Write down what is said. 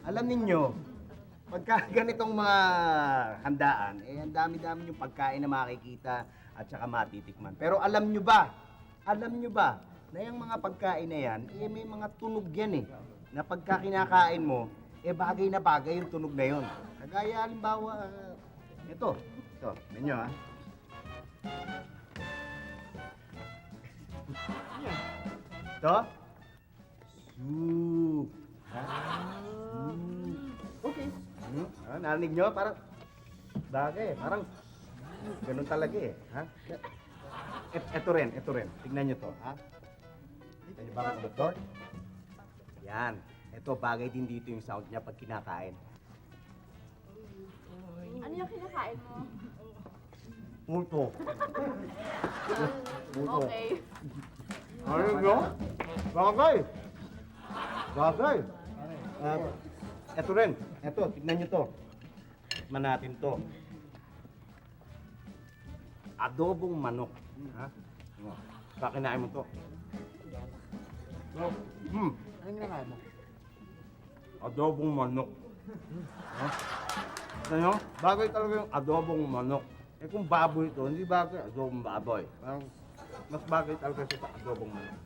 Alam ninyo, pagka ganitong mga handaan, ang dami-dami yung pagkain na makikita at saka matitikman. Pero alam nyo ba, na yung mga pagkain na yan, may mga tunog yan na pagka kinakain mo, bagay na bagay yung tunog na yun. Kagaya, halimbawa, ito, ninyo Ito? Soup. Okay. Narinig nyo? Parang, bagay, parang, ganun talaga ha? Ito rin. Tignan nyo to, ha? Tignan nyo ba ang doktor? Yan. Ito, bagay din dito yung sound niya pag kinakain. Ano yung kinakain mo? Multo. Okay. Ano nyo? Bagay. Ito rin. Ito, tignan nyo to. Tikman natin to. Adobong manok. Ha? Kakinain mo to. Anong kinakain mo? Adobong manok. Ha? Tignan nyo? Bagay talaga yung adobong manok. Kung baboy ito, hindi bagay adobong baboy. Parang mas bagay talaga siya sa adobong manok.